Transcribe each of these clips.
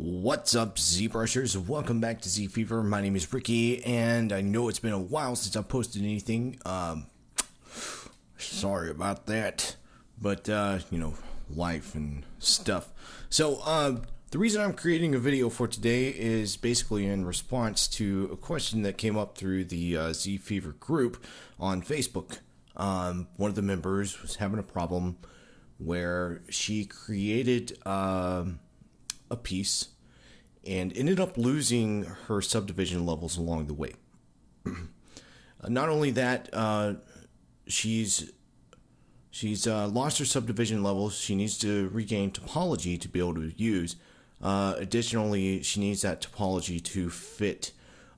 What's up, ZBrushers? Welcome back to ZFever. My name is Ricky, and I know it's been a while since I posted anything. Sorry about that, but life and stuff. So, the reason I'm creating a video for today is basically in response to a question that came up through the ZFever group on Facebook. One of the members was having a problem where she created a piece and ended up losing her subdivision levels along the way. Not only that, she's lost her subdivision levels. She needs to regain topology to be able to use. Additionally, she needs that topology to fit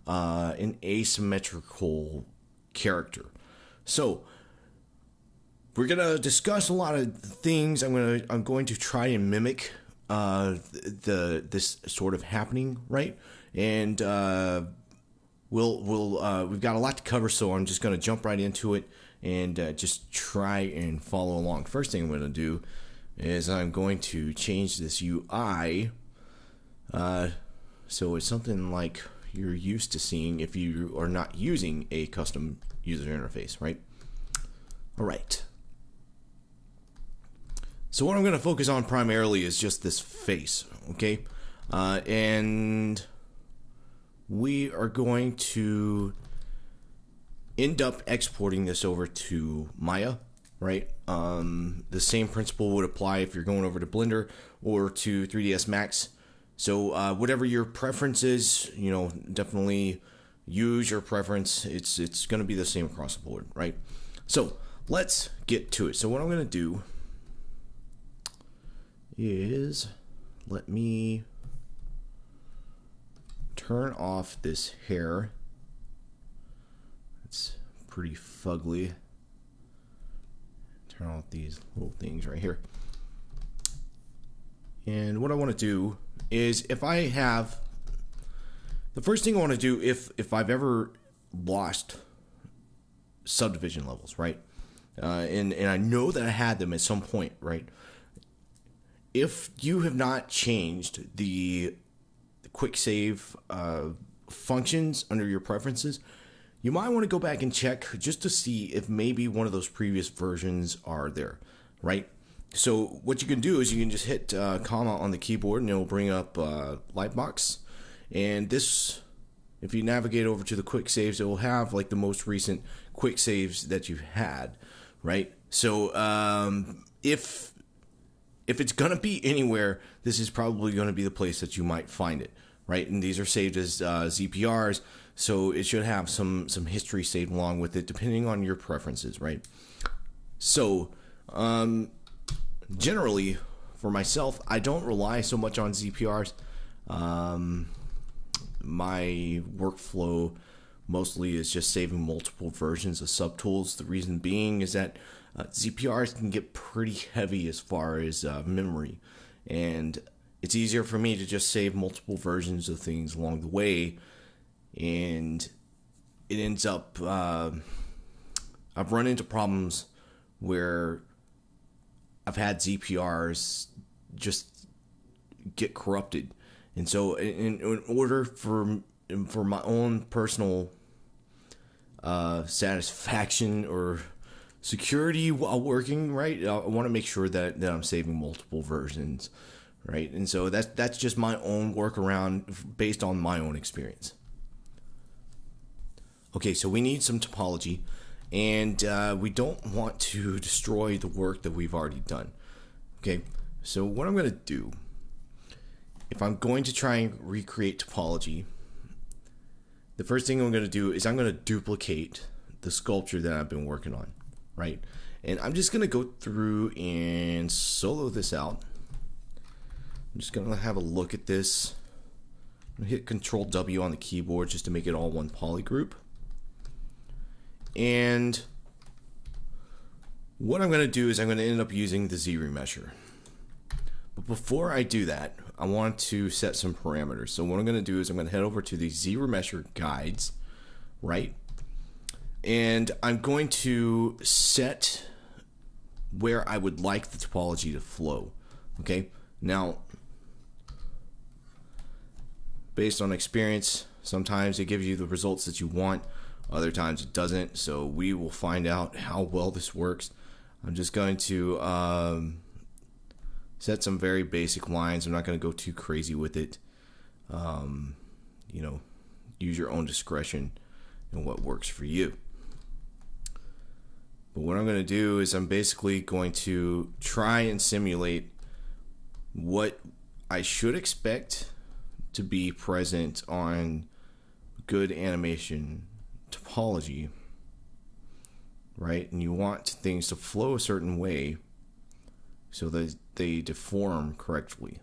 an asymmetrical character. So we're gonna discuss a lot of things. I'm going to try and mimic this sort of happening, right? And we've got a lot to cover, so I'm just gonna jump right into it and just try and follow along. First thing I'm gonna do is I'm going to change this UI so it's something like you're used to seeing if you are not using a custom user interface, right? All right. So what I'm going to focus on primarily is just this face, okay? And we are going to end up exporting this over to Maya, right? The same principle would apply if you're going over to Blender or to 3ds Max. So whatever your preference is, definitely use your preference. It's going to be the same across the board, right? So let's get to it. So what I'm going to do is let me turn off this hair. It's pretty fugly. Turn off these little things right here. And what I want to do is, if I have, the first thing I want to do, if I've ever lost subdivision levels, right? And I know that I had them at some point, right? If you have not changed the quick save functions under your preferences, you might want to go back and check just to see if maybe one of those previous versions are there, right? So what you can do is you can just hit comma on the keyboard and it'll bring up Lightbox. And this, if you navigate over to the quick saves, it will have like the most recent quick saves that you've had, right? So if it's going to be anywhere, this is probably going to be the place that you might find it, right? And these are saved as ZPRs, so it should have some history saved along with it, depending on your preferences, right? So, generally, for myself, I don't rely so much on ZPRs. My workflow mostly is just saving multiple versions of subtools. The reason being is that ZPRs can get pretty heavy as far as memory, and it's easier for me to just save multiple versions of things along the way, and it ends up I've run into problems where I've had ZPRs just get corrupted, and so in order for my own personal satisfaction or security while working, right, I want to make sure that I'm saving multiple versions, right? And so that's just my own workaround based on my own experience. Okay, so we need some topology, and we don't want to destroy the work that we've already done. Okay, so what I'm going to do, if I'm going to try and recreate topology, the first thing I'm going to do is I'm going to duplicate the sculpture that I've been working on, right? And I'm just going to go through and solo this out. I'm just going to have a look at this. I'm going to hit Control W on the keyboard just to make it all one poly group. And what I'm going to do is I'm going to end up using the ZRemesher. But before I do that, I want to set some parameters. So what I'm going to do is I'm going to head over to the ZRemesher guides, right? And I'm going to set where I would like the topology to flow. Okay, now based on experience. Sometimes it gives you the results that you want, other times it doesn't. So we will find out how well this works. I'm just going to set some very basic lines. I'm not going to go too crazy with it. You know, use your own discretion in what works for you. But what I'm going to do is I'm basically going to try and simulate what I should expect to be present on good animation topology, right? And you want things to flow a certain way so that they deform correctly.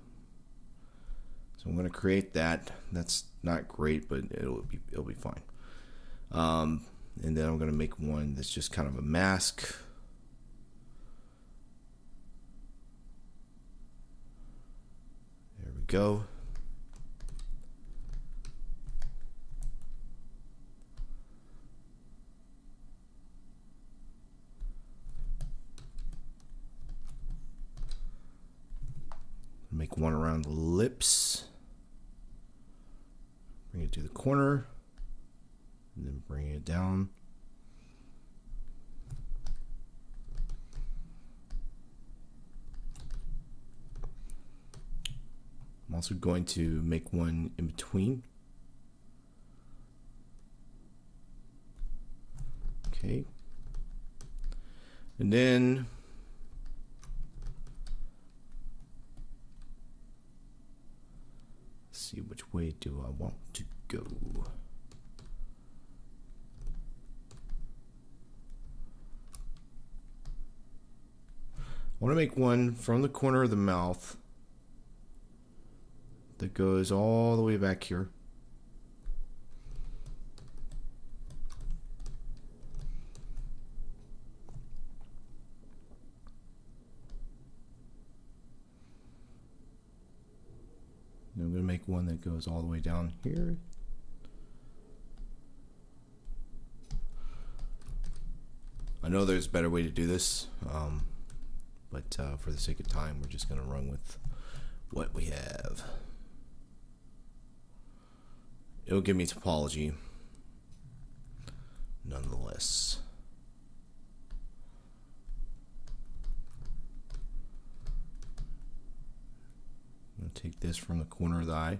So I'm going to create that. That's not great, but it'll be fine. And then I'm going to make one that's just kind of a mask. There we go. Make one around the lips. Bring it to the corner. And then bring it down. I'm also going to make one in between. Okay. And then let's see, which way do I want to go? I want to make one from the corner of the mouth that goes all the way back here. And I'm going to make one that goes all the way down here. I know there's a better way to do this, but for the sake of time, we're just going to run with what we have. It'll give me topology, nonetheless. I'm going to take this from the corner of the eye.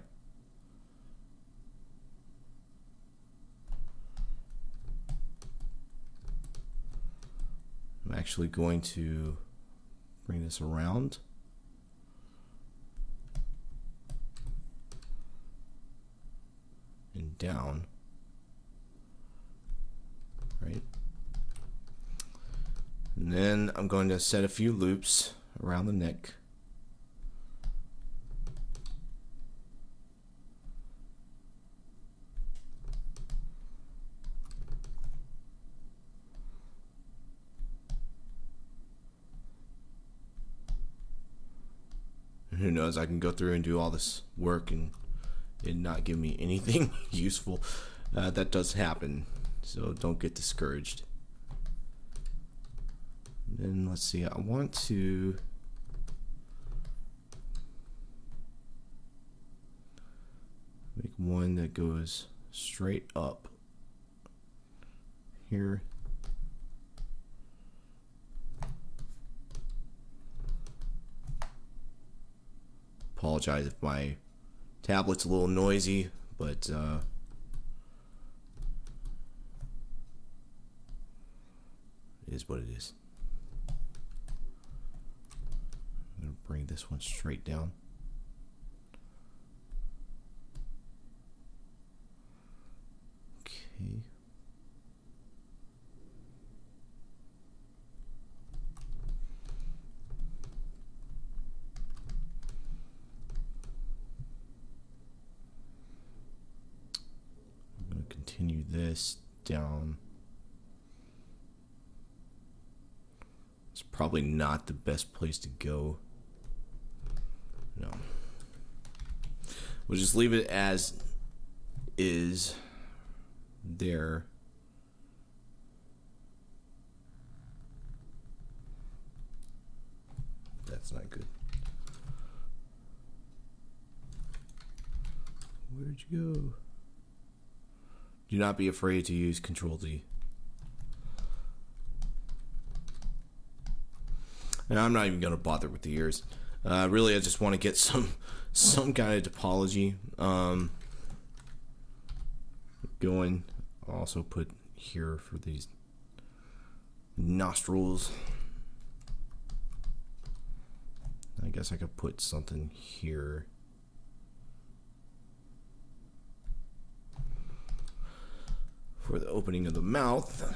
I'm actually going to bring this around. And down. Right? And then I'm going to set a few loops around the neck. Who knows, I can go through and do all this work and it not give me anything useful. That does happen, so don't get discouraged. And then let's see, I want to make one that goes straight up here. Apologize if my tablet's a little noisy, but it is what it is. I'm going to bring this one straight down. Okay. Continue this down. It's probably not the best place to go. No. We'll just leave it as is there. That's not good. Where'd you go? Do not be afraid to use Control-Z. And I'm not even going to bother with the ears. Really, I just want to get some kind of topology going. I'll also put here for these nostrils. I guess I could put something here. For the opening of the mouth.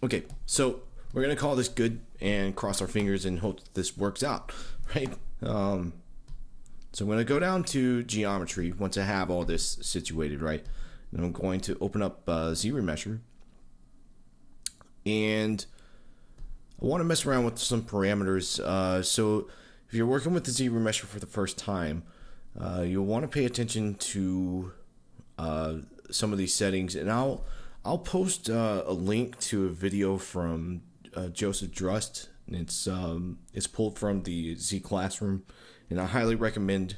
Okay, so we're gonna call this good and cross our fingers and hope that this works out, right? So I'm gonna go down to geometry once I have all this situated, right? And I'm going to open up ZRemesher, and I want to mess around with some parameters. So if you're working with the ZRemesher for the first time, you'll want to pay attention to some of these settings, and I'll post a link to a video from Joseph Drust, and it's pulled from the Z Classroom, and I highly recommend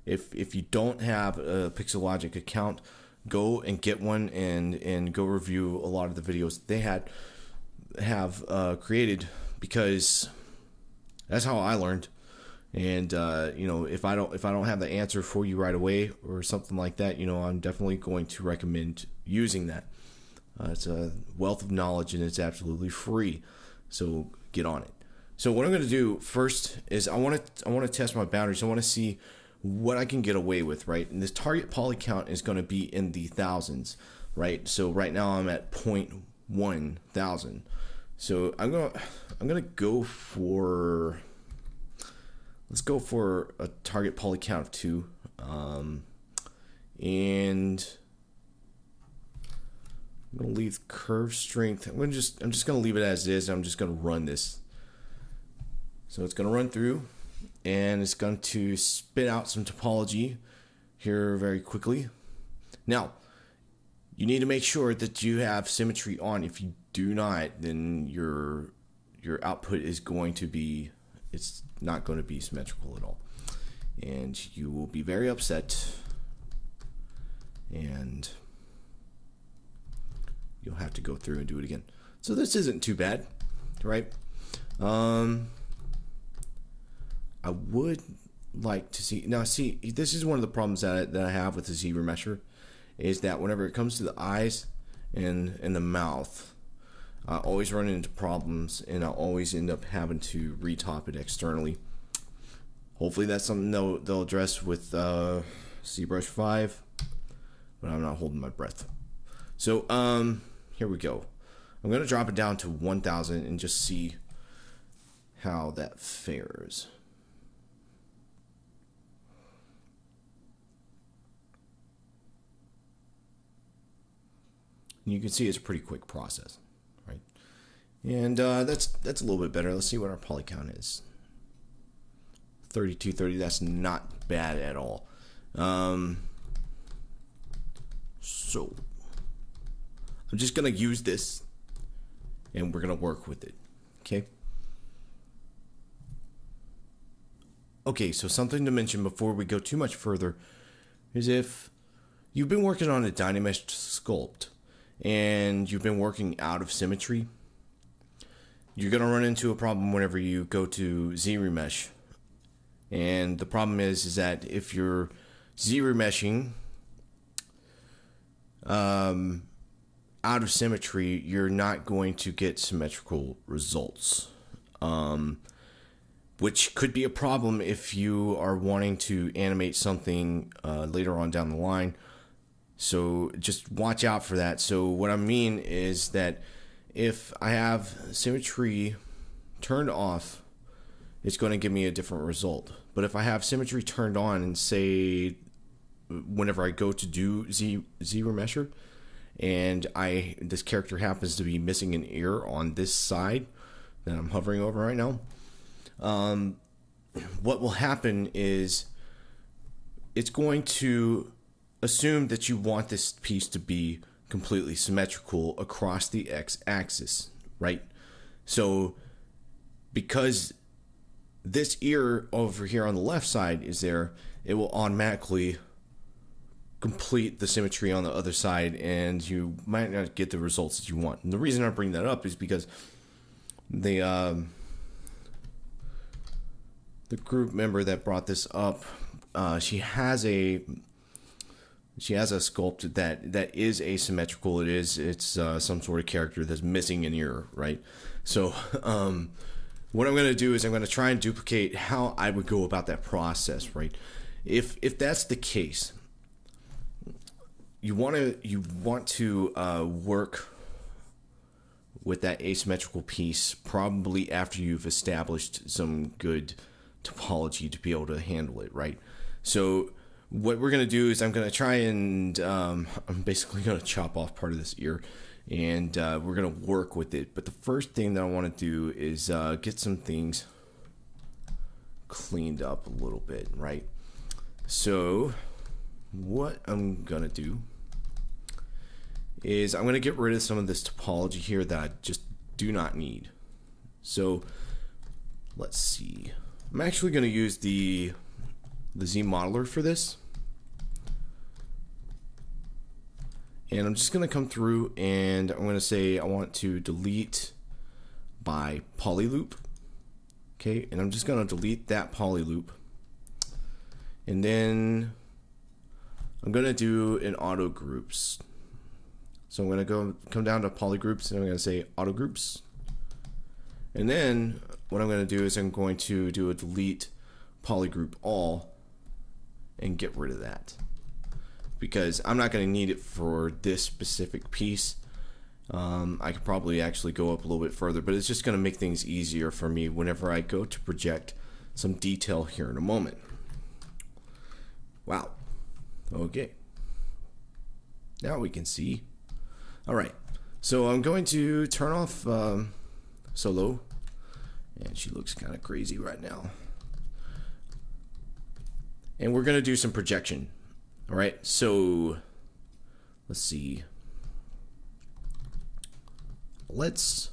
if you don't have a Pixelogic account, go and get one and go review a lot of the videos they have created, because that's how I learned. And you know, if I don't have the answer for you right away or something like that, you know, I'm definitely going to recommend using that. It's a wealth of knowledge and it's absolutely free, so get on it. So what I'm going to do first is I want to test my boundaries. I want to see what I can get away with, right? And this target poly count is going to be in the thousands, right? So right now I'm at 0.1 thousand. So I'm gonna go for, let's go for a target poly count of 2, and I'm gonna leave curve strength. I'm just gonna leave it as is. I'm just gonna run this. So it's gonna run through, and it's going to spit out some topology here very quickly. Now, you need to make sure that you have symmetry on. If you do not, then your output is going to be, it's not going to be symmetrical at all, and you will be very upset, and you'll have to go through and do it again. So this isn't too bad, right? I would like to see, now see, this is one of the problems that I have with the ZRemesher, is that whenever it comes to the eyes and the mouth, I always run into problems, and I always end up having to retop it externally. Hopefully that's something they'll address with ZBrush 5, but I'm not holding my breath. So here we go. I'm going to drop it down to 1000 and just see how that fares. You can see it's a pretty quick process, right? And that's a little bit better. Let's see what our poly count is. 3230. That's not bad at all. So I'm just gonna use this, and we're gonna work with it. Okay. Okay. So something to mention before we go too much further is if you've been working on a Dynamesh sculpt, and you've been working out of symmetry, you're going to run into a problem whenever you go to ZRemesh. And the problem is that if you're ZRemeshing out of symmetry, you're not going to get symmetrical results, which could be a problem if you are wanting to animate something later on down the line. So just watch out for that. So what I mean is that if I have symmetry turned off, it's going to give me a different result. But if I have symmetry turned on, and say whenever I go to do ZRemesher, and this character happens to be missing an ear on this side that I'm hovering over right now, what will happen is it's going to assume that you want this piece to be completely symmetrical across the x-axis, right? So because this ear over here on the left side is there, it will automatically complete the symmetry on the other side, and you might not get the results that you want. And the reason I bring that up is because the group member that brought this up, she has a sculpt that is asymmetrical. It's some sort of character that's missing an ear, right? So what I'm going to do is I'm going to try and duplicate how I would go about that process, right? If that's the case, you want to work with that asymmetrical piece probably after you've established some good topology to be able to handle it, right? So what we're going to do is I'm going to try and I'm basically going to chop off part of this ear, and we're going to work with it. But the first thing that I want to do is get some things cleaned up a little bit, right? So what I'm going to do is I'm going to get rid of some of this topology here that I just do not need. So let's see. I'm actually going to use the Z modeler for this. And I'm just going to come through and I'm going to say I want to delete by poly loop. Okay, and I'm just going to delete that poly loop. And then I'm going to do an auto groups. So I'm going to come down to poly groups, and I'm going to say auto groups. And then what I'm going to do is I'm going to do a delete polygroup all and get rid of that, because I'm not going to need it for this specific piece. I could probably actually go up a little bit further, but it's just going to make things easier for me whenever I go to project some detail here in a moment. Wow. Okay. Now we can see. All right. So I'm going to turn off Solo, and she looks kind of crazy right now. And we're going to do some projection. All right. So let's see. Let's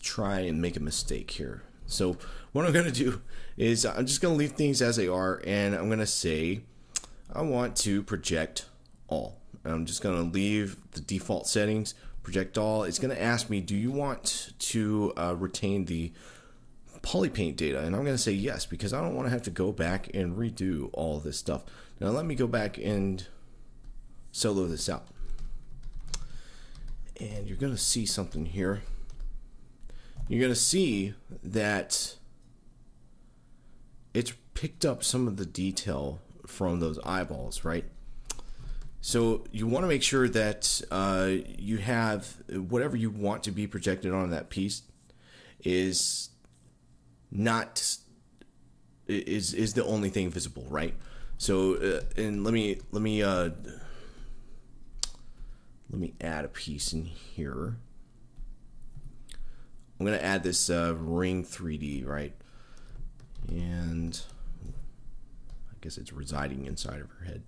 try and make a mistake here. So what I'm going to do is I'm just going to leave things as they are, and I'm going to say I want to project all. And I'm just going to leave the default settings, project all. It's going to ask me, do you want to retain the polypaint data? And I'm going to say yes, because I don't want to have to go back and redo all this stuff. Now let me go back and solo this out. And you're going to see something here. You're going to see that it's picked up some of the detail from those eyeballs, right? So you want to make sure that you have whatever you want to be projected on that piece is not is the only thing visible, right? So and let me add a piece in here. I'm going to add this ring 3D, right? And I guess it's residing inside of her head.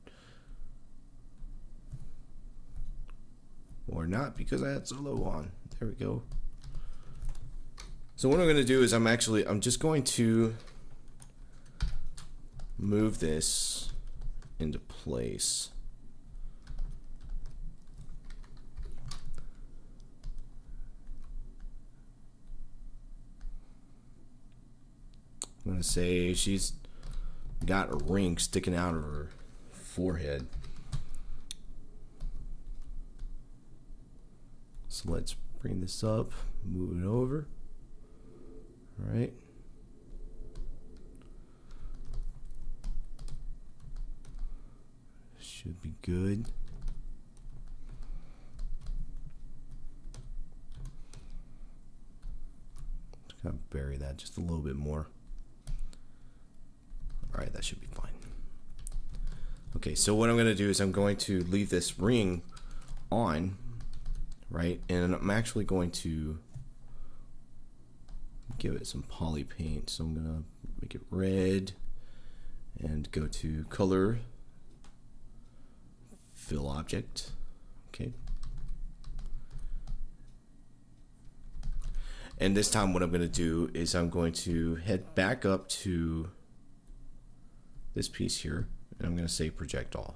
Or not, because I had solo on. There we go. So what I'm going to do is I'm just going to move this into place. I'm going to say she's got a ring sticking out of her forehead. So let's bring this up, move it over. All right. Should be good. Just gotta bury that just a little bit more. All right, that should be fine. Okay, so what I'm going to do is I'm going to leave this ring on, right? And I'm actually going to give it some poly paint. So I'm going to make it red and go to color, fill object. Okay. And this time what I'm going to do is I'm going to head back up to this piece here, and I'm going to say project all.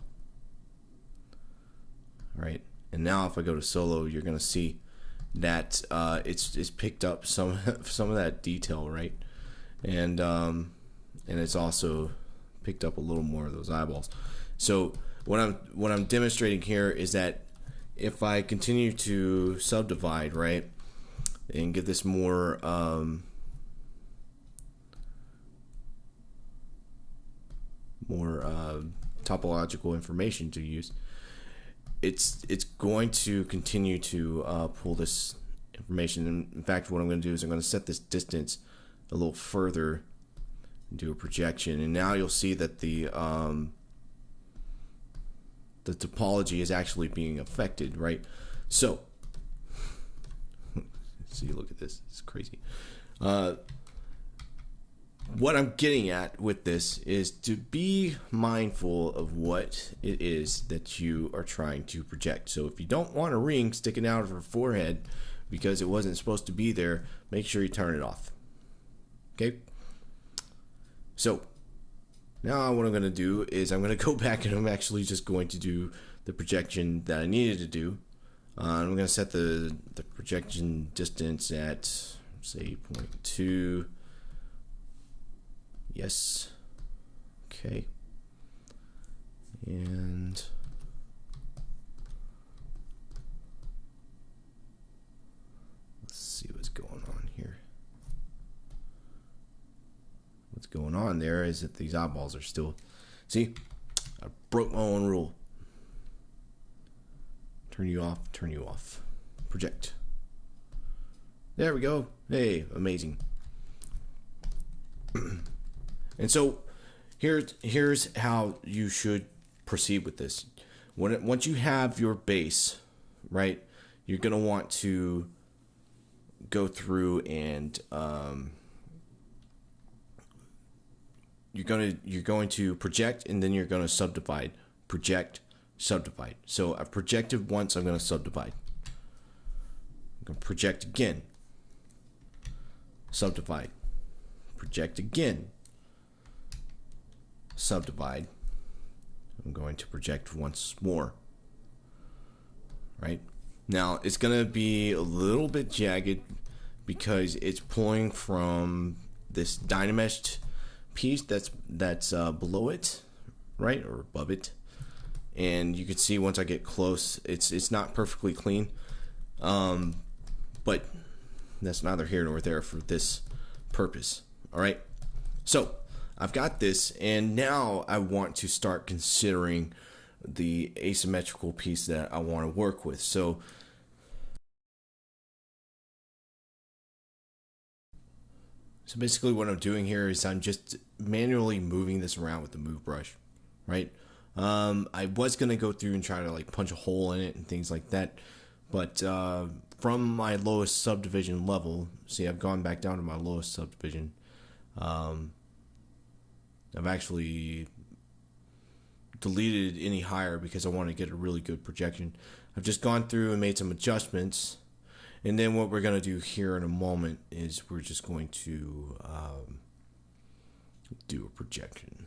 All right, and now if I go to solo, you're going to see that it's picked up some of that detail, right? And it's also picked up a little more of those eyeballs. So what I'm demonstrating here is that if I continue to subdivide, right, and give this more topological information to use, it's going to continue to pull this information. And in fact, what I'm going to do is I'm going to set this distance a little further, do a projection, and now you'll see that the topology is actually being affected, right? So, see, look at this. It's crazy. What I'm getting at with this is to be mindful of what it is that you are trying to project. So if you don't want a ring sticking out of her forehead because it wasn't supposed to be there, make sure you turn it off. Okay? So now what I'm going to do is I'm going to go back and I'm actually just going to do the projection that I needed to do. I'm going to set the projection distance at, say, 0.2. Yes. Okay. And let's see what's going on here. What's going on there is that these eyeballs are still, see, I broke my own rule. Turn you off, turn you off. Project. There we go. Hey, amazing. And so here's how you should proceed with this. Once you have your base, right, you're going to want to go through and you're going to project, and then you're going to subdivide. Project, subdivide. So I've projected once, I'm going to subdivide. I'm going to project again. Subdivide. Project again. Subdivide. I'm going to project once more. Right? Now it's going to be a little bit jagged because it's pulling from this dynameshed piece that's below it, right, or above it. And you can see once I get close, it's not perfectly clean, but that's neither here nor there for this purpose. All right, so I've got this, and now I want to start considering the asymmetrical piece that I want to work with. So basically what I'm doing here is I'm just manually moving this around with the move brush, right? I was going to go through and try to like punch a hole in it and things like that, but from my lowest subdivision level, see, I've gone back down to my lowest subdivision. I've actually deleted any higher because I want to get a really good projection. I've just gone through and made some adjustments, and then what we're going to do here in a moment is we're just going to do a projection.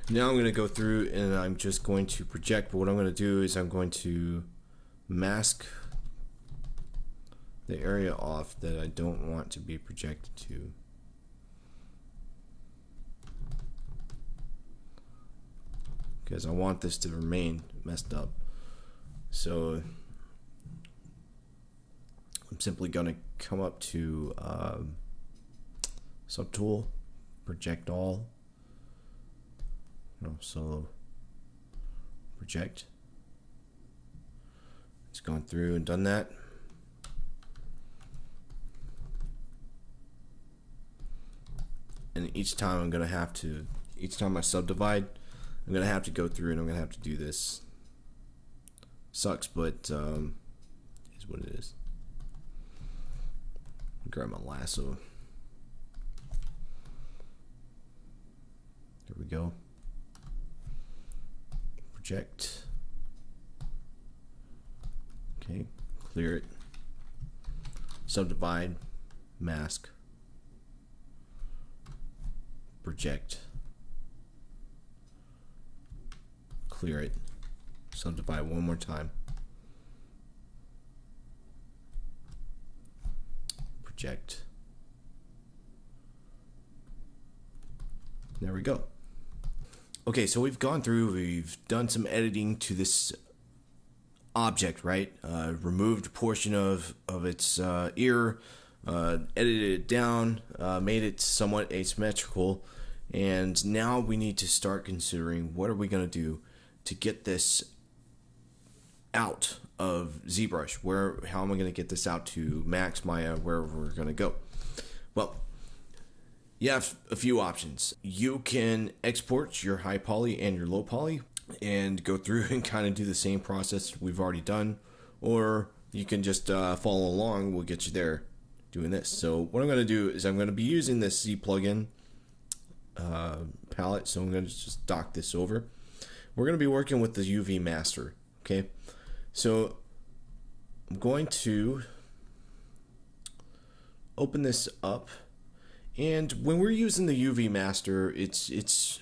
Now I'm going to go through and I'm just going to project, but what I'm going to do is I'm going to mask the area off that I don't want to be projected to. Because I want this to remain messed up. So I'm simply going to come up to Subtool, Project All. So project. It's gone through and done that. And each time I'm going to have to, each time I subdivide, I'm going to have to go through and I'm going to have to do this. Sucks, but is what it is. Grab my lasso. There we go. Project. Okay, clear it, subdivide, mask, project, clear it, subdivide one more time, project. There we go. Okay, so we've gone through, we've done some editing to this object, right? Removed a portion of its ear, edited it down, made it somewhat asymmetrical, and now we need to start considering what are we going to do to get this out of ZBrush. How am I going to get this out to Max, Maya, wherever we're going to go? Well, you have a few options. You can export your high poly and your low poly and go through and kind of do the same process we've already done, or you can just follow along. We'll get you there doing this. So what I'm going to do is I'm going to be using this Z plugin palette, so I'm going to just dock this over. We're going to be working with the UV master. Okay, so I'm going to open this up. And when we're using the UV master, it's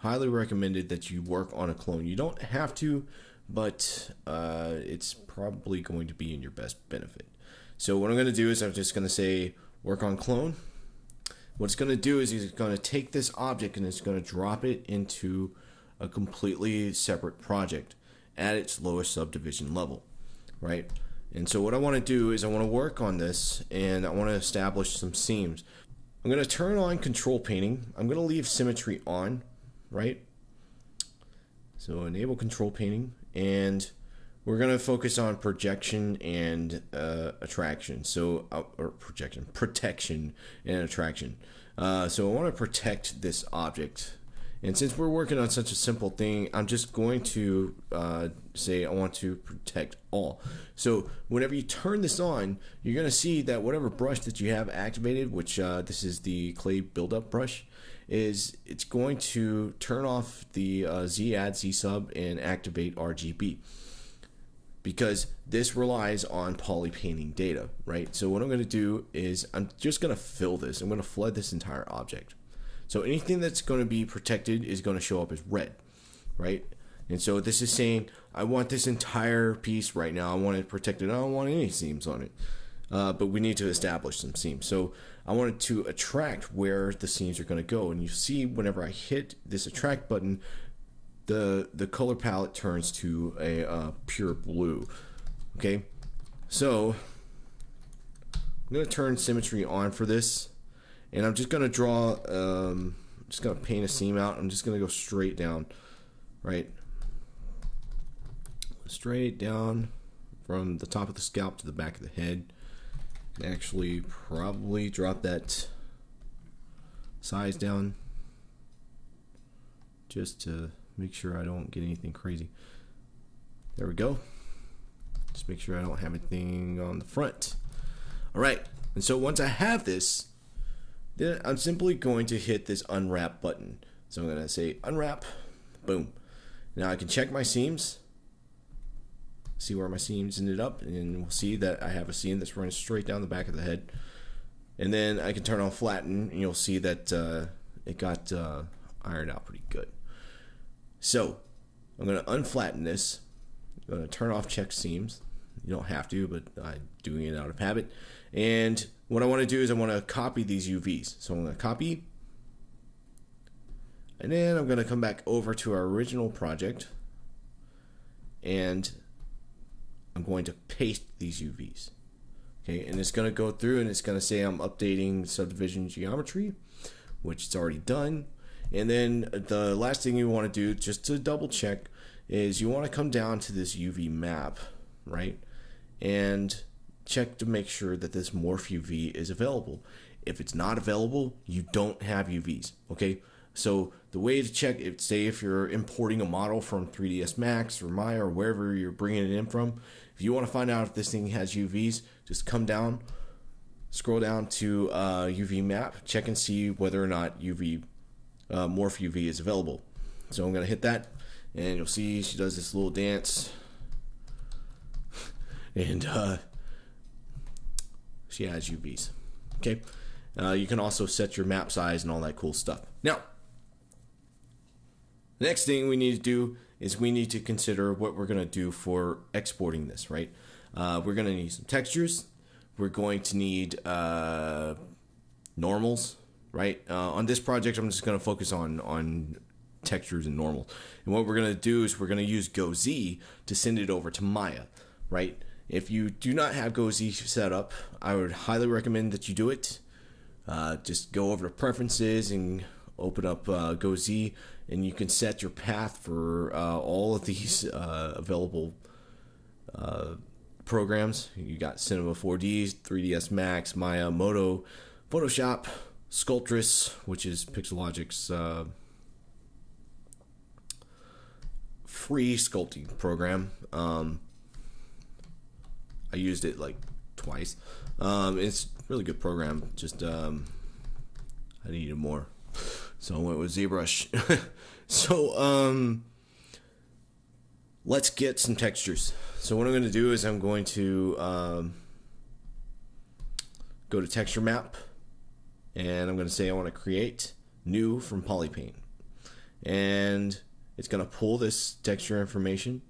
highly recommended that you work on a clone. You don't have to, but it's probably going to be in your best benefit. So what I'm going to do is I'm just going to say work on clone. What it's going to do is it's going to take this object and it's going to drop it into a completely separate project at its lowest subdivision level, right? And so what I want to do is I want to work on this and I want to establish some seams. I'm going to turn on control painting. I'm going to leave symmetry on, right? So enable control painting, and we're going to focus on projection and attraction. So or protection and attraction. So I want to protect this object, and since we're working on such a simple thing, I'm just going to say I want to protect all. So whenever you turn this on, you're going to see that whatever brush that you have activated, which this is the clay buildup brush, it's going to turn off the Z add, Z sub, and activate RGB, because this relies on poly painting data, right? So what I'm going to do is I'm just going to fill this. I'm going to flood this entire object. So anything that's going to be protected is going to show up as red, right? And so this is saying I want this entire piece right now. I want it protected. I don't want any seams on it. But we need to establish some seams. So I wanted to attract where the seams are going to go. And you see whenever I hit this attract button, the color palette turns to a pure blue. Okay, so I'm going to turn symmetry on for this. And I'm just going to draw, just going to paint a seam out. I'm just going to go straight down, right? Straight down from the top of the scalp to the back of the head. And actually probably drop that size down just to make sure I don't get anything crazy. There we go. Just make sure I don't have anything on the front. All right, and so once I have this, then I'm simply going to hit this unwrap button. So I'm going to say unwrap, boom. Now I can check my seams, see where my seams ended up, and we'll see that I have a seam that's running straight down the back of the head. And then I can turn on flatten, and you'll see that it got ironed out pretty good. So I'm going to unflatten this. I'm going to turn off check seams. You don't have to, but I'm doing it out of habit. And what I want to do is I want to copy these UVs. So I'm going to copy, and then I'm going to come back over to our original project, and I'm going to paste these UVs. Okay, and it's going to go through and it's going to say I'm updating subdivision geometry, which it's already done. And then the last thing you want to do, just to double check, is you want to come down to this UV map, right? And check to make sure that this morph UV is available. If it's not available, you don't have UVs, okay? So the way to check, say if you're importing a model from 3ds Max or Maya or wherever you're bringing it in from, if you want to find out if this thing has UVs, just come down, scroll down to UV map, check and see whether or not UV morph UV is available. So I'm going to hit that, and you'll see she does this little dance. and she adds UVs. Okay, you can also set your map size and all that cool stuff. Now, the next thing we need to do is we need to consider what we're going to do for exporting this, right? We're going to need some textures. We're going to need normals, right? On this project, I'm just going to focus on textures and normals. And what we're going to do is we're going to use GoZ to send it over to Maya, right? If you do not have GoZ set up, I would highly recommend that you do it. Just go over to preferences and open up GoZ, and you can set your path for all of these available programs. You got Cinema 4D, 3ds Max, Maya, Moto, Photoshop, Sculptress, which is Pixelogic's free sculpting program. I used it like twice. It's a really good program. Just I needed more, so I went with ZBrush. So let's get some textures. So what I'm going to do is I'm going to go to texture map, and I'm going to say I want to create new from Polypaint, and it's going to pull this texture information.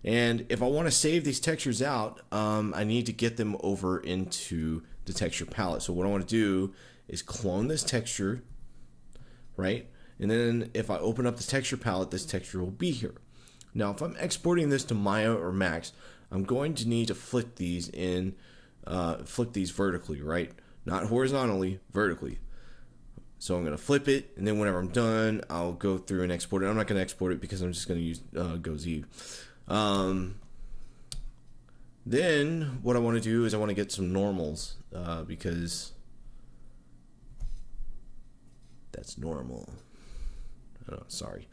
And if I want to save these textures out, I need to get them over into the texture palette. So what I want to do is clone this texture, right? And then if I open up the texture palette, this texture will be here. Now, if I'm exporting this to Maya or Max, I'm going to need to flip these vertically, right? Not horizontally, vertically. So I'm going to flip it, and then whenever I'm done, I'll go through and export it. I'm not going to export it because I'm just going to use GoZ. Then what I want to do is I want to get some normals, because that's normal. Oh, sorry.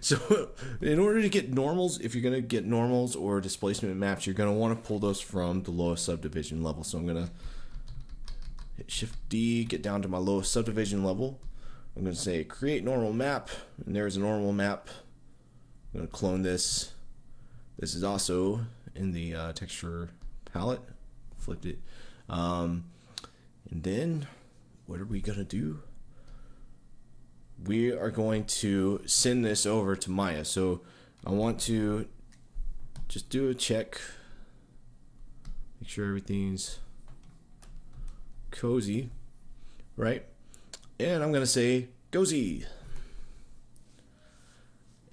So in order to get normals, if you're going to get normals or displacement maps, you're going to want to pull those from the lowest subdivision level. So I'm going to hit Shift D, get down to my lowest subdivision level. I'm going to say create normal map, and there's a normal map. I'm going to clone this. This is also in the texture palette. Flipped it. And then what are we going to do? We are going to send this over to Maya. So I want to just do a check. Make sure everything's cozy, right? And I'm going to say GoZ.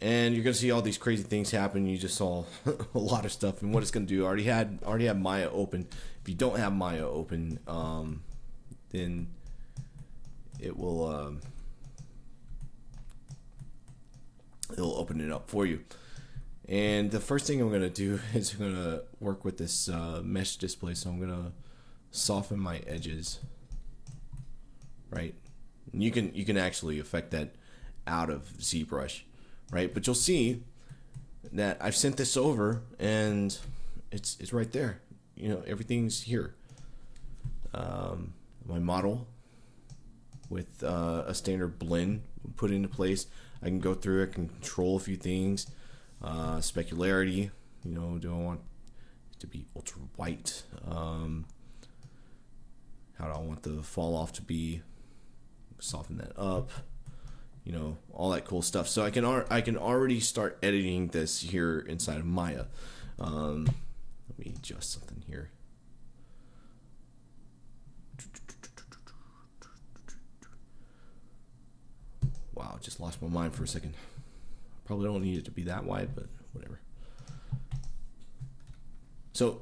And you're going to see all these crazy things happen. You just saw a lot of stuff. And what it's going to do, I already have Maya open. If you don't have Maya open, then it will it'll open it up for you. And the first thing I'm going to do is I'm going to work with this mesh display. So I'm going to soften my edges, right? And you can actually affect that out of ZBrush, right? But you'll see that I've sent this over, and it's right there. You know, everything's here. My model with a standard blend put into place. I can go through it, can control a few things. Specularity, you know, do I want it to be ultra white? How do I want the fall off to be? Soften that up, you know, all that cool stuff. So I can already start editing this here inside of Maya. Let me adjust something here. Wow, just lost my mind for a second. Probably don't need it to be that wide, but whatever. So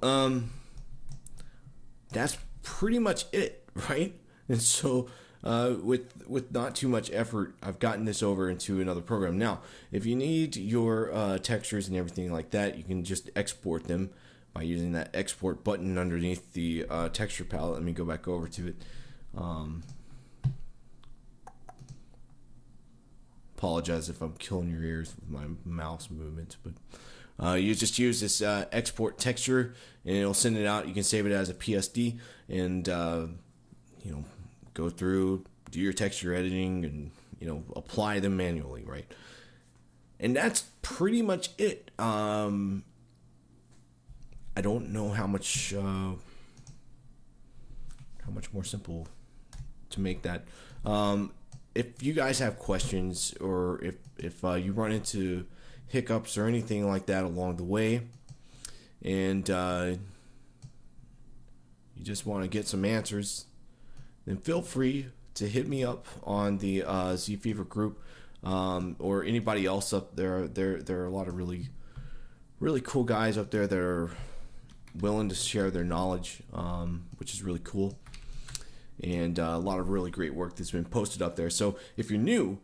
that's pretty much it, right? And so with not too much effort, I've gotten this over into another program. Now, if you need your textures and everything like that, you can just export them by using that export button underneath the texture palette. Let me go back over to it. Apologize if I'm killing your ears with my mouse movements, but you just use this export texture, and it'll send it out. You can save it as a PSD, and you know, go through, do your texture editing, and you know, apply them manually, right? And that's pretty much it. I don't know how much more simple to make that. If you guys have questions, or if you run into hiccups or anything like that along the way, and you just want to get some answers, then feel free to hit me up on the ZFever group, or anybody else up there. There are a lot of really cool guys up there that are willing to share their knowledge, which is really cool, and a lot of really great work that's been posted up there. So if you're new,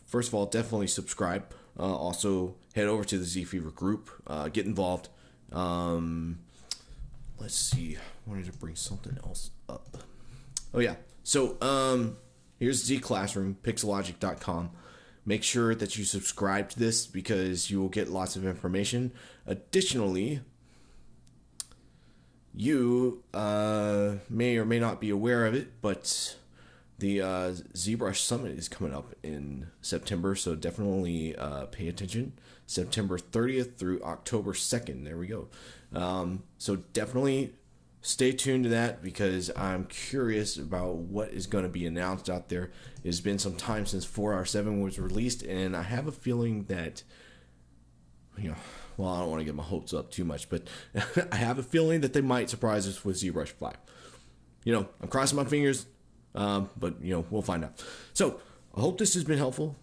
first of all, definitely subscribe. Also, head over to the ZFever group, get involved. Let's see, I wanted to bring something else up. Oh yeah, so here's Z Classroom, pixelogic.com. Make sure that you subscribe to this because you will get lots of information. Additionally, you may or may not be aware of it, but the ZBrush Summit is coming up in September, so definitely pay attention. September 30th through October 2nd. There we go. So definitely stay tuned to that because I'm curious about what is going to be announced out there. It's been some time since 4R7 was released, and I have a feeling that, well, I don't want to get my hopes up too much, but I have a feeling that they might surprise us with ZBrush 5. I'm crossing my fingers, but, we'll find out. So, I hope this has been helpful.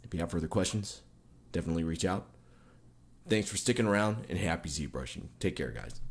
If you have further questions, definitely reach out. Thanks for sticking around, and happy ZBrushing. Take care, guys.